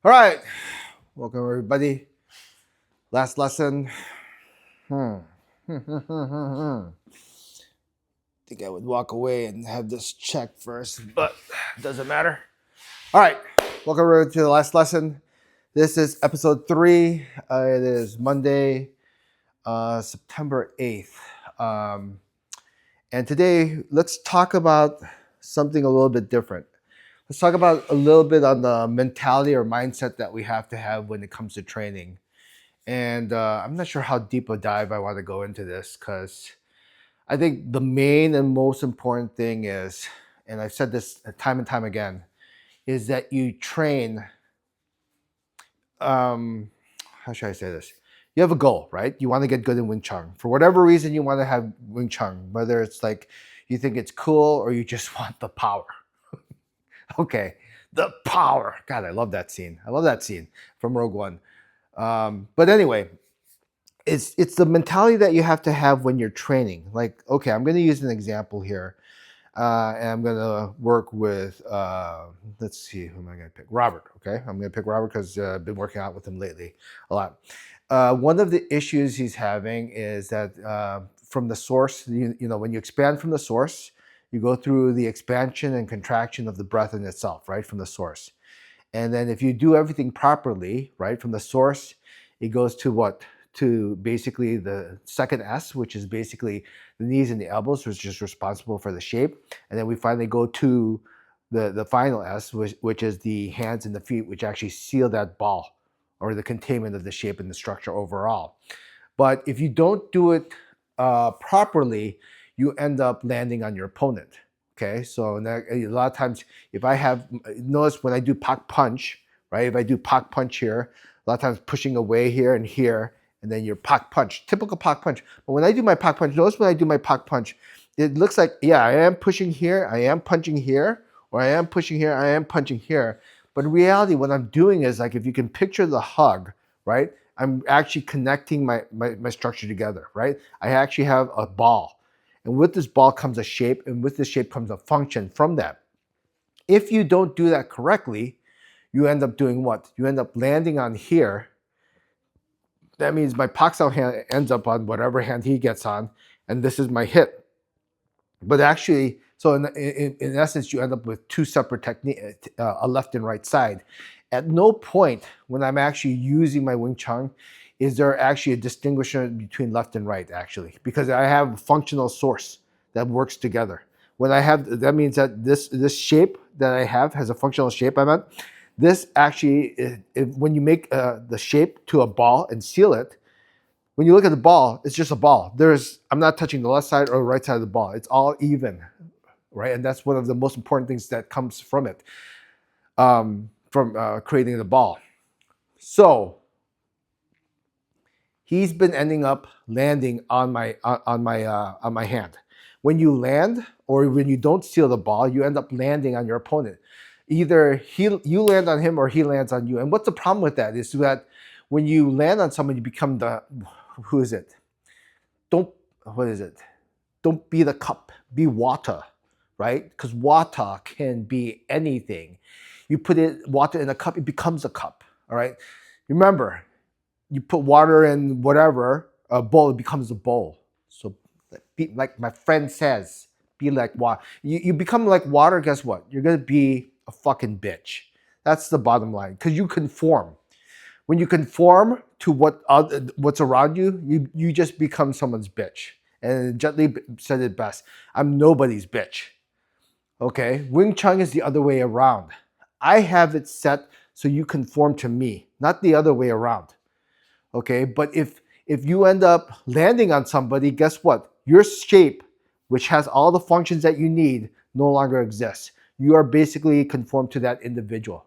All right, welcome everybody. Last lesson. Think I would walk away and have this checked first, but it doesn't matter. All right, welcome everybody to the last lesson. This is episode 3. It is Monday, September 8th. And today, let's talk about something a little bit different. Let's talk about a little bit on the mentality or mindset that we have to have when it comes to training. And I'm not sure how deep a dive I want to go into this because I think the main and most important thing is, and I've said this time and time again, is that you train. How should I say this? You have a goal, right? You want to get good in Wing Chun. For whatever reason, you want to have Wing Chun, whether it's like you think it's cool or you just want the power. Okay, the power. God, I love that scene. I love that scene from Rogue One. But anyway, it's the mentality that you have to have when you're training. Like, okay, I'm going to use an example here, and I'm going to work with, let's see, who am I going to pick? Robert, okay? I'm going to pick Robert because I've been working out with him lately a lot. One of the issues he's having is that from the source, you know, when you expand from the source, you go through the expansion and contraction of the breath in itself, right, from the source. And then if you do everything properly, right, from the source, it goes to what? To basically the second S, which is basically the knees and the elbows, which is responsible for the shape. And then we finally go to the final S, which is the hands and the feet, which actually seal that ball or the containment of the shape and the structure overall. But if you don't do it properly, you end up landing on your opponent. Okay, so a lot of times, if I have, notice when I do pak punch, right? If I do pak punch here, a lot of times pushing away here, and then your pak punch, typical pak punch. But when I do my pak punch, notice when I do my pak punch, it looks like, yeah, I am pushing here, I am punching here, or I am pushing here, I am punching here. But in reality, what I'm doing is, like, if you can picture the hug, right? I'm actually connecting my structure together, right? I actually have a ball. And with this ball comes a shape, and with this shape comes a function from that. If you don't do that correctly, you end up doing what? You end up landing on here. That means my Paksao hand ends up on whatever hand he gets on, and this is my hip. But actually, so in essence, you end up with two separate techniques, a left and right side. At no point when I'm actually using my Wing Chun is there actually a distinguisher between left and right, actually, because I have a functional source that works together. When I have, that means that this shape that I have has a functional shape. I meant this actually, when you make the shape to a ball and seal it, when you look at the ball, it's just a ball. I'm not touching the left side or the right side of the ball. It's all even, right? And that's one of the most important things that comes from it, from creating the ball. So he's been ending up landing on my hand. When you land or when you don't seal the ball, you end up landing on your opponent. Either you land on him or he lands on you. And what's the problem with that is that when you land on someone, you become who is it? Don't be the cup, be water, right? Because water can be anything. You put water in a cup, it becomes a cup, all right? Remember, you put water in whatever, a bowl, it becomes a bowl. So be, like my friend says, be like water. You become like water, guess what? You're going to be a fucking bitch. That's the bottom line, because you conform. When you conform to what's around you, you just become someone's bitch. And Jet Li said it best, I'm nobody's bitch. Okay? Wing Chun is the other way around. I have it set so you conform to me, not the other way around. Okay, but if you end up landing on somebody, guess what? Your shape, which has all the functions that you need, no longer exists. You are basically conformed to that individual.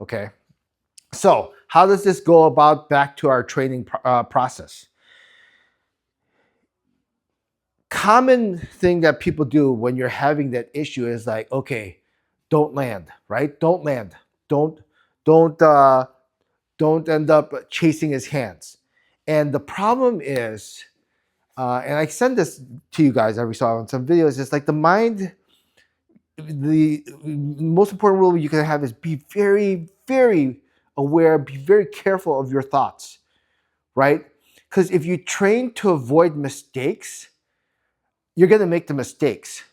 Okay, so how does this go about back to our training process? Common thing that people do when you're having that issue is like, okay, don't land, right? Don't land. Don't end up chasing his hands. And the problem is, and I send this to you guys every so often, some videos, it's like the mind, the most important rule you can have is be very, very aware, be very careful of your thoughts, right? Because if you train to avoid mistakes, you're going to make the mistakes.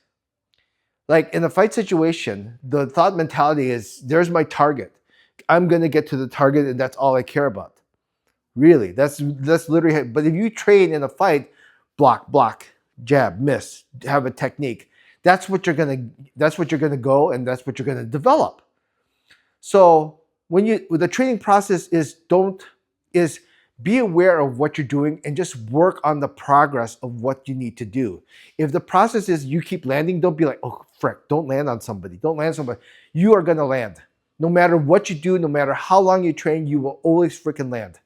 Like in a fight situation, the thought mentality is, there's my target. I'm going to get to the target and that's all I care about. Really, that's literally. But if you train in a fight, block, jab, miss, have a technique, that's what you're gonna go, and that's what you're gonna develop. So the training process is be aware of what you're doing and just work on the progress of what you need to do. If the process is you keep landing, don't be like, oh frick, don't land on somebody. Don't land on somebody. You are gonna land. No matter what you do, no matter how long you train, you will always freaking land.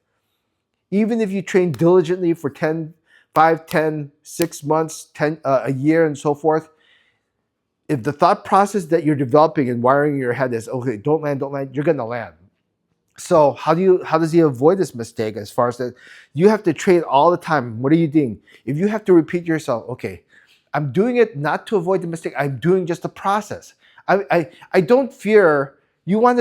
Even if you train diligently for 5, 10, 6 months, a year, and so forth, if the thought process that you're developing and wiring in your head is, okay, don't land, you're gonna land. So how does he avoid this mistake? As far as that, you have to train all the time. What are you doing? If you have to repeat yourself, okay, I'm doing it not to avoid the mistake. I'm doing just the process. I don't fear. You want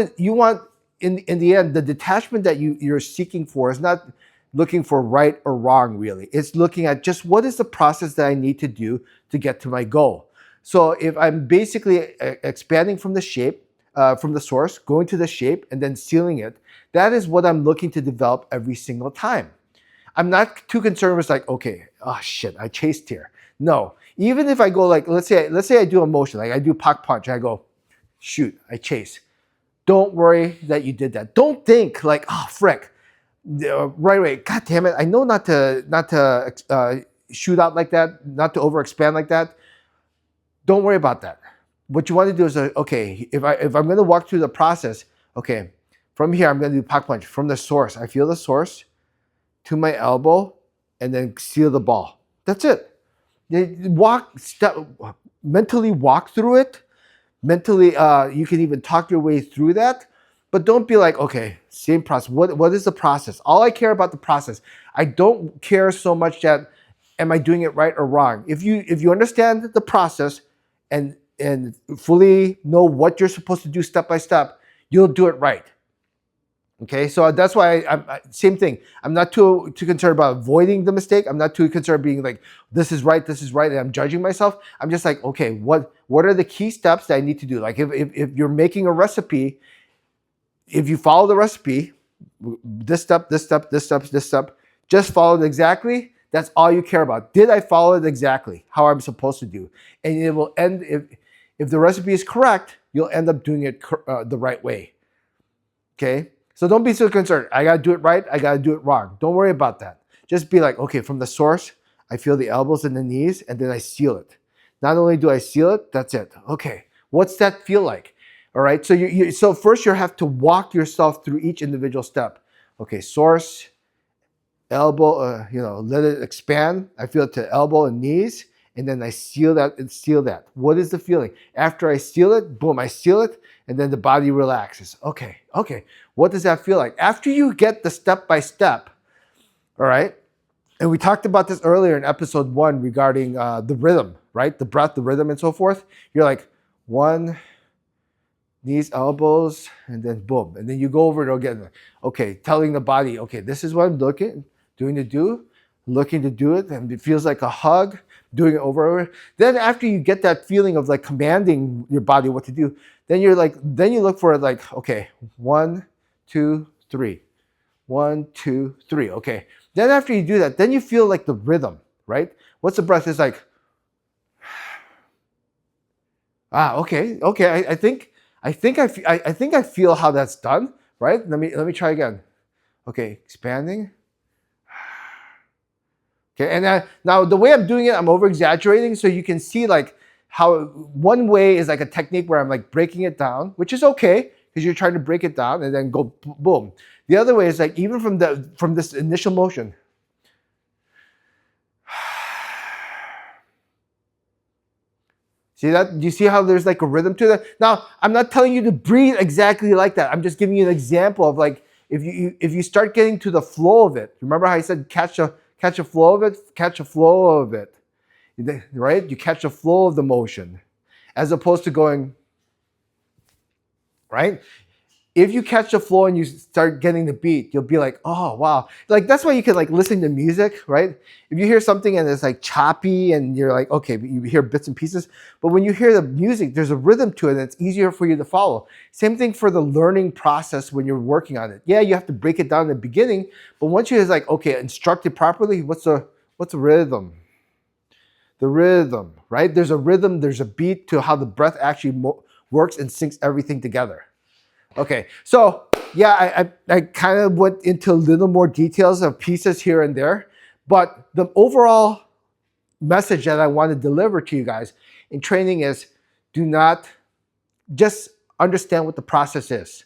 in the end, the detachment that you're seeking for is not looking for right or wrong, really. It's looking at just what is the process that I need to do to get to my goal. So if I'm basically expanding from the shape, from the source, going to the shape and then sealing it, that is what I'm looking to develop every single time. I'm not too concerned with like, okay, oh shit, I chased here. No, even if I go like, let's say I do a motion, like I do pack punch, I go, shoot, I chase. Don't worry that you did that. Don't think like, oh frick, right, god damn it, I know not to shoot out like that, not to overexpand like that. Don't worry about that. What you want to do is, okay, if I'm going to walk through the process, okay, from here I'm going to do pack punch from the source. I feel the source to my elbow and then seal the ball. That's it. Mentally walk through it. Mentally, you can even talk your way through that. But don't be like, okay, same process. What is the process? All I care about the process. I don't care so much that am I doing it right or wrong. If you understand the process and fully know what you're supposed to do step by step, you'll do it right. Okay, so that's why same thing. I'm not too concerned about avoiding the mistake. I'm not too concerned being like, this is right, and I'm judging myself. I'm just like, okay, what are the key steps that I need to do? Like if you're making a recipe, if you follow the recipe, this step, just follow it exactly. That's all you care about. Did I follow it exactly how I'm supposed to do? And it will end, if the recipe is correct, you'll end up doing it the right way. Okay? So don't be so concerned. I got to do it right. I got to do it wrong. Don't worry about that. Just be like, okay, from the source, I feel the elbows and the knees, and then I seal it. Not only do I seal it, that's it. Okay, what's that feel like? All right, so so first you have to walk yourself through each individual step. Okay, source, elbow, let it expand. I feel it to elbow and knees, and then I seal that and seal that. What is the feeling? After I seal it, boom, I seal it, and then the body relaxes. Okay, what does that feel like? After you get the step by step, all right, and we talked about this earlier in episode 1 regarding the rhythm, right? The breath, the rhythm, and so forth. You're like, 1, knees, elbows, and then boom. And then you go over it again. Okay, telling the body, okay, this is what I'm looking to do it, and it feels like a hug, doing it over. Then after you get that feeling of like commanding your body what to do, then you look for it like, okay, 1, 2, 3. 1, 2, 3. Okay. Then after you do that, then you feel like the rhythm, right? What's the breath? It's like, okay. I think I feel how that's done, right? Let me try again. Okay, expanding. Okay, and now the way I'm doing it, I'm over exaggerating, so you can see like how one way is like a technique where I'm like breaking it down, which is okay because you're trying to break it down and then go boom. The other way is like even from this initial motion. See that? Do you see how there's like a rhythm to that? Now, I'm not telling you to breathe exactly like that. I'm just giving you an example of like, if you start getting to the flow of it, remember how I said catch a flow of it, right? You catch a flow of the motion as opposed to going, right? if you catch the flow and you start getting the beat, you'll be like, oh wow. Like that's why you can like listen to music, right? If you hear something and it's like choppy and you're like, okay, but you hear bits and pieces. But when you hear the music, there's a rhythm to it and it's easier for you to follow. Same thing for the learning process when you're working on it. Yeah, you have to break it down in the beginning, but once you're like, okay, instruct it properly, what's the rhythm? The rhythm, right? There's a rhythm, there's a beat to how the breath actually works and syncs everything together. Okay, so yeah, I kind of went into a little more details of pieces here and there, but the overall message that I want to deliver to you guys in training is do not just understand what the process is,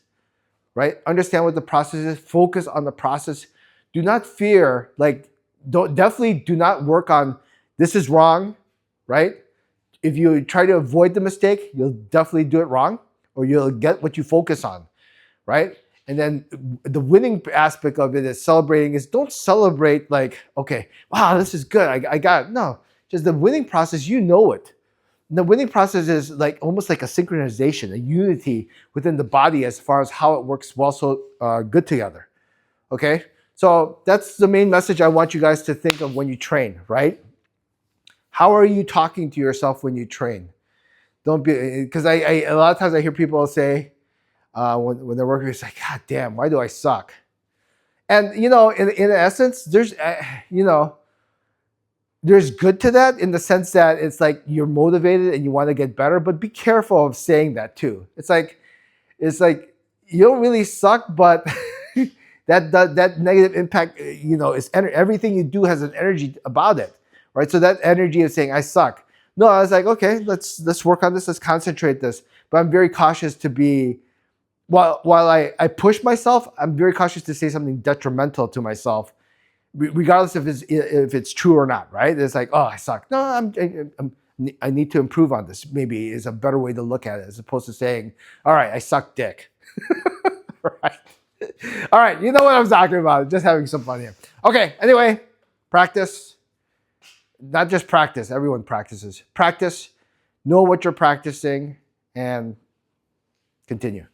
right? Understand what the process is, focus on the process. Do not fear, like, definitely do not work on this is wrong, right? If you try to avoid the mistake, you'll definitely do it wrong or you'll get what you focus on. Right? And then the winning aspect of it is celebrating is don't celebrate like, okay, wow, this is good. I got it. No, just the winning process, you know it. And the winning process is like almost like a synchronization, a unity within the body as far as how it works well so good together. Okay? So that's the main message I want you guys to think of when you train, right? How are you talking to yourself when you train? Don't be, because I a lot of times I hear people say, when they're working, it's like, God damn, why do I suck? And, you know, in essence, there's, you know, there's good to that in the sense that it's like you're motivated and you want to get better, but be careful of saying that too. It's like you don't really suck, but that negative impact, you know, is everything you do has an energy about it, right? So that energy is saying, I suck. No, I was like, okay, let's work on this. Let's concentrate this. But I'm very cautious to be, while I push myself, I'm very cautious to say something detrimental to myself, regardless if it's true or not, right? It's like, oh, I suck. No, I need to improve on this. Maybe is a better way to look at it as opposed to saying, all right, I suck dick. Right? All right, you know what I'm talking about. Just having some fun here. Okay, anyway, practice. Not just practice. Everyone practices. Practice. Know what you're practicing and continue.